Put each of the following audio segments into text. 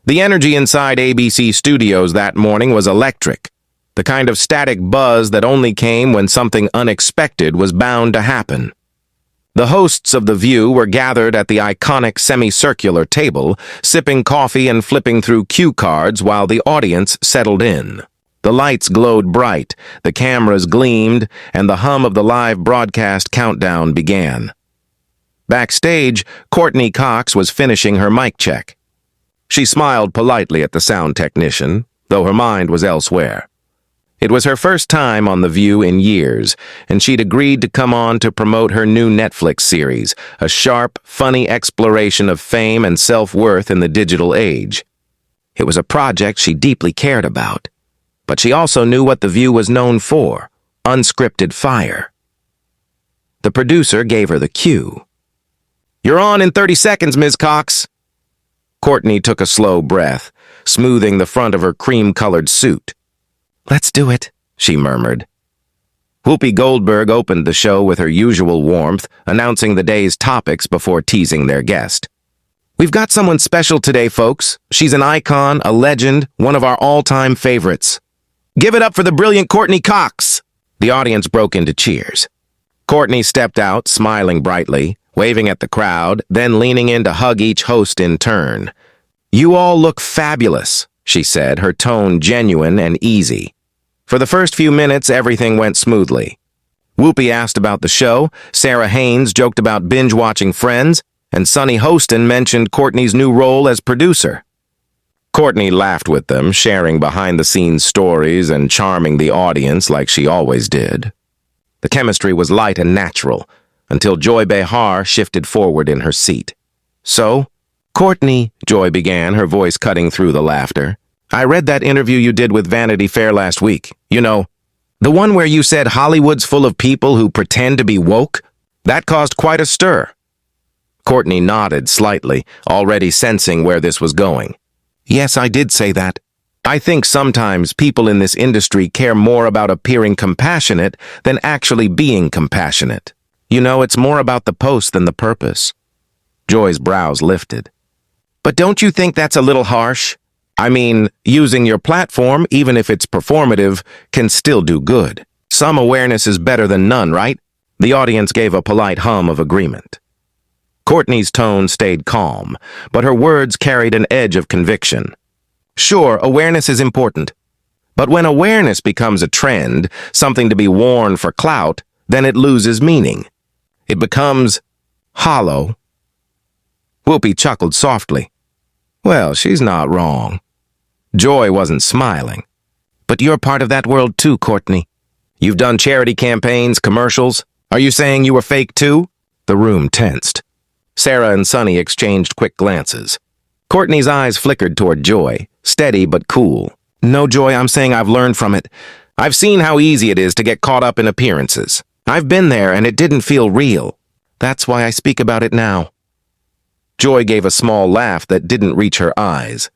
The energy inside ABC Studios that morning was electric, the kind of static buzz that only came when something unexpected was bound to happen. The hosts of The View were gathered at the iconic semicircular table, sipping coffee and flipping through cue cards while the audience settled in. The lights glowed bright, the cameras gleamed, and the hum of the live broadcast countdown began. Backstage, Courteney Cox was finishing her mic check. She smiled politely at the sound technician, though her mind was elsewhere. It was her first time on The View in years, and she'd agreed to come on to promote her new Netflix series, a sharp, funny exploration of fame and self-worth in the digital age. It was a project she deeply cared about, but she also knew what The View was known for: unscripted fire. The producer gave her the cue. "You're on in 30 seconds, Ms. Cox." Courteney took a slow breath, smoothing the front of her cream-colored suit. "Let's do it," she murmured. Whoopi Goldberg opened the show with her usual warmth, announcing the day's topics before teasing their guest. "We've got someone special today, folks. She's an icon, a legend, one of our all-time favorites. Give it up for the brilliant Courteney Cox!" The audience broke into cheers. Courteney stepped out, smiling brightly, waving at the crowd, then leaning in to hug each host in turn. "You all look fabulous," she said, her tone genuine and easy. For the first few minutes, everything went smoothly. Whoopi asked about the show, Sarah Haynes joked about binge-watching Friends, and Sunny Hostin mentioned Courteney's new role as producer. Courteney laughed with them, sharing behind-the-scenes stories and charming the audience like she always did. The chemistry was light and natural, until Joy Behar shifted forward in her seat. "So, Courteney," Joy began, her voice cutting through the laughter, "I read that interview you did with Vanity Fair last week. You know, the one where you said Hollywood's full of people who pretend to be woke? That caused quite a stir." Courteney nodded slightly, already sensing where this was going. "Yes, I did say that. I think sometimes people in this industry care more about appearing compassionate than actually being compassionate. You know, it's more about the post than the purpose." Joy's brows lifted. "But don't you think that's a little harsh? I mean, using your platform, even if it's performative, can still do good. Some awareness is better than none, right?" The audience gave a polite hum of agreement. Courteney's tone stayed calm, but her words carried an edge of conviction. "Sure, awareness is important. But when awareness becomes a trend, something to be worn for clout, then it loses meaning. It becomes hollow." Whoopi chuckled softly. "Well, she's not wrong." Joy wasn't smiling. "But you're part of that world too, Courteney. You've done charity campaigns, commercials. Are you saying you were fake too?" The room tensed. Sarah and Sunny exchanged quick glances. Courteney's eyes flickered toward Joy, steady but cool. "No, Joy, I'm saying I've learned from it. I've seen how easy it is to get caught up in appearances. I've been there and it didn't feel real. That's why I speak about it now." Joy gave a small laugh that didn't reach her eyes.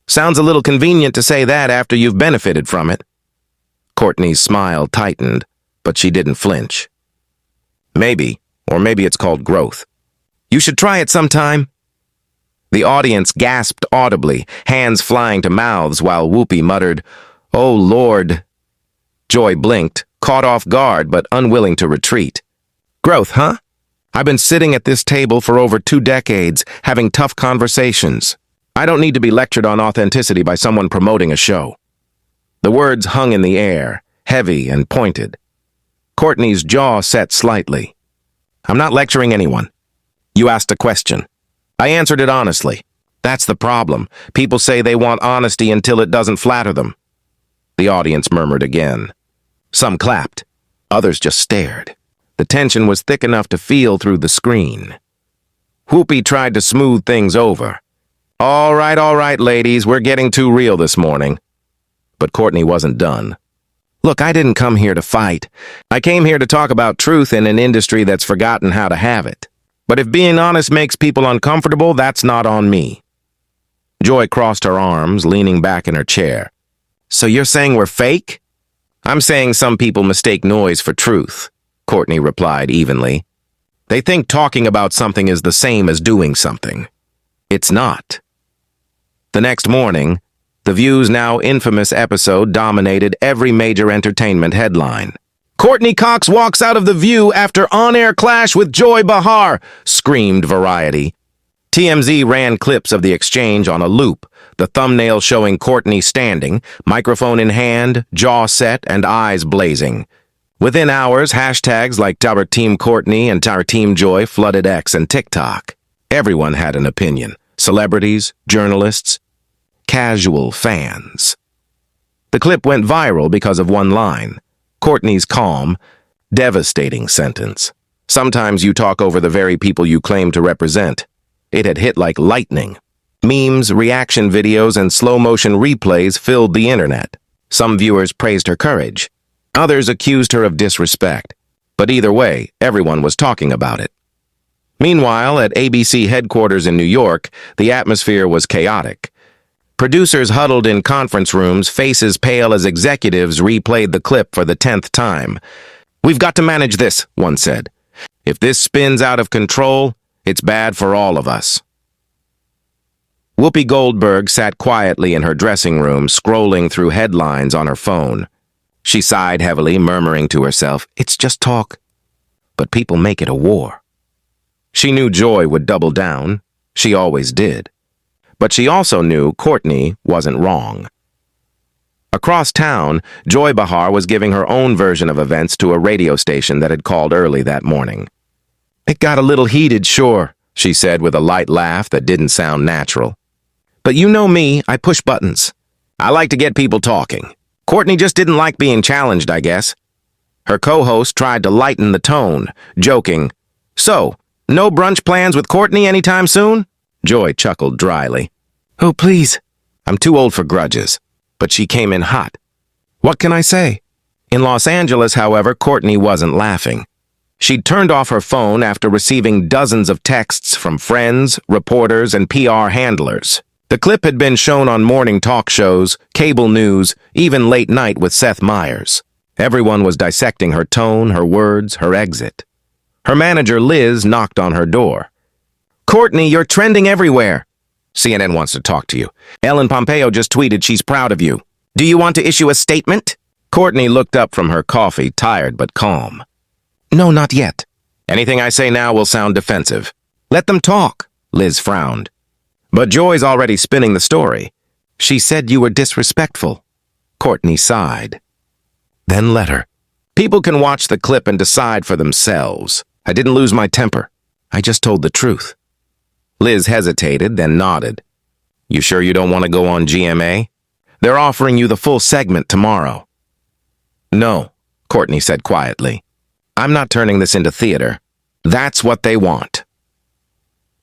"Sounds a little convenient to say that after you've benefited from it." Courteney's smile tightened, but she didn't flinch. "Maybe, or maybe it's called growth. You should try it sometime." The audience gasped audibly, hands flying to mouths while Whoopi muttered, "Oh, Lord." Joy blinked, caught off guard but unwilling to retreat. "Growth, huh? I've been sitting at this table for over 2 decades, having tough conversations. I don't need to be lectured on authenticity by someone promoting a show." The words hung in the air, heavy and pointed. Courteney's jaw set slightly. "I'm not lecturing anyone. You asked a question. I answered it honestly. That's the problem. People say they want honesty until it doesn't flatter them." The audience murmured again. Some clapped. Others just stared. The tension was thick enough to feel through the screen. Whoopi tried to smooth things over. All right, ladies, we're getting too real this morning." But Courteney wasn't done. "Look, I didn't come here to fight. I came here to talk about truth in an industry that's forgotten how to have it. But if being honest makes people uncomfortable, that's not on me." Joy crossed her arms, leaning back in her chair. "So you're saying we're fake?" "I'm saying some people mistake noise for truth," Courteney replied evenly. "They think talking about something is the same as doing something. It's not." The next morning, The View's now infamous episode dominated every major entertainment headline. "Courteney Cox walks out of The View after on-air clash with Joy Behar," screamed Variety. TMZ ran clips of the exchange on a loop, the thumbnail showing Courteney standing, microphone in hand, jaw set, and eyes blazing. Within hours, hashtags like our Team Courteney and our Team Joy flooded X and TikTok. Everyone had an opinion. Celebrities, journalists, casual fans. The clip went viral because of one line. Courteney's calm, devastating sentence. "Sometimes you talk over the very people you claim to represent." It had hit like lightning. Memes, reaction videos, and slow-motion replays filled the internet. Some viewers praised her courage. Others accused her of disrespect. But either way, everyone was talking about it. Meanwhile, at ABC headquarters in New York, the atmosphere was chaotic. Producers huddled in conference rooms, faces pale as executives replayed the clip for the 10th time. "We've got to manage this," one said. "If this spins out of control, it's bad for all of us." Whoopi Goldberg sat quietly in her dressing room, scrolling through headlines on her phone. She sighed heavily, murmuring to herself, "It's just talk." But people make it a war. She knew Joy would double down. She always did. But she also knew Courteney wasn't wrong. Across town, Joy Behar was giving her own version of events to a radio station that had called early that morning. "It got a little heated, sure," she said with a light laugh that didn't sound natural. "But you know me, I push buttons. I like to get people talking. Courteney just didn't like being challenged, I guess." Her co-host tried to lighten the tone, joking, "So, no brunch plans with Courteney anytime soon?" Joy chuckled dryly. "Oh, please. I'm too old for grudges." But she came in hot. "What can I say?" In Los Angeles, however, Courteney wasn't laughing. She'd turned off her phone after receiving dozens of texts from friends, reporters, and PR handlers. The clip had been shown on morning talk shows, cable news, even late night with Seth Meyers. Everyone was dissecting her tone, her words, her exit. Her manager, Liz, knocked on her door. "Courteney, you're trending everywhere." "CNN wants to talk to you. Ellen Pompeo just tweeted she's proud of you. Do you want to issue a statement?" Courteney looked up from her coffee, tired but calm. "No, not yet. Anything I say now will sound defensive." "Let them talk," Liz frowned. "But Joy's already spinning the story. She said you were disrespectful." Courteney sighed. "Then let her. People can watch the clip and decide for themselves. I didn't lose my temper. I just told the truth." Liz hesitated, then nodded. "You sure you don't want to go on GMA? They're offering you the full segment tomorrow." "No," Courteney said quietly. "I'm not turning this into theater. That's what they want."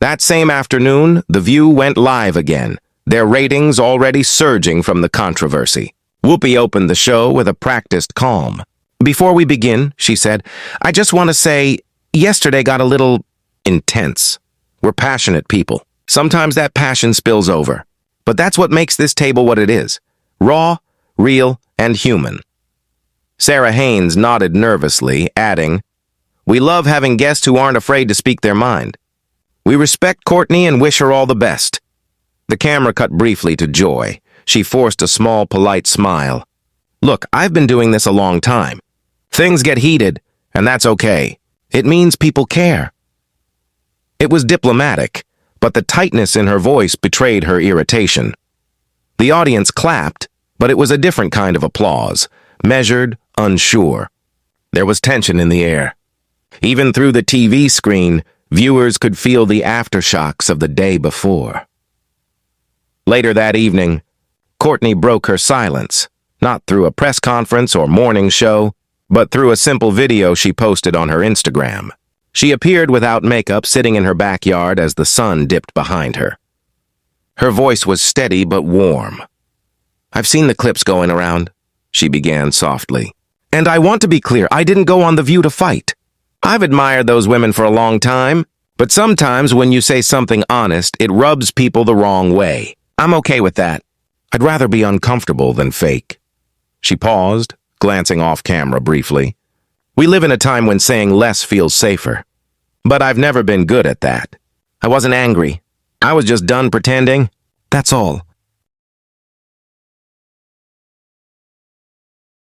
That same afternoon, The View went live again, their ratings already surging from the controversy. Whoopi opened the show with a practiced calm. "Before we begin," she said, "I just want to say, yesterday got a little intense. We're passionate people. Sometimes that passion spills over. But that's what makes this table what it is. Raw, real, and human." Sarah Haynes nodded nervously, adding, "We love having guests who aren't afraid to speak their mind. We respect Courteney and wish her all the best." The camera cut briefly to Joy. She forced a small, polite smile. "Look, I've been doing this a long time. Things get heated, and that's okay. It means people care." It was diplomatic, but the tightness in her voice betrayed her irritation. The audience clapped, but it was a different kind of applause, measured, unsure. There was tension in the air. Even through the TV screen, viewers could feel the aftershocks of the day before. Later that evening, Courteney broke her silence, not through a press conference or morning show, but through a simple video she posted on her Instagram. She appeared without makeup, sitting in her backyard as the sun dipped behind her. Her voice was steady but warm. "I've seen the clips going around," she began softly. "And I want to be clear, I didn't go on The View to fight. I've admired those women for a long time, but sometimes when you say something honest, it rubs people the wrong way. I'm okay with that. I'd rather be uncomfortable than fake." She paused, glancing off camera briefly. "We live in a time when saying less feels safer. But I've never been good at that. I wasn't angry. I was just done pretending. That's all.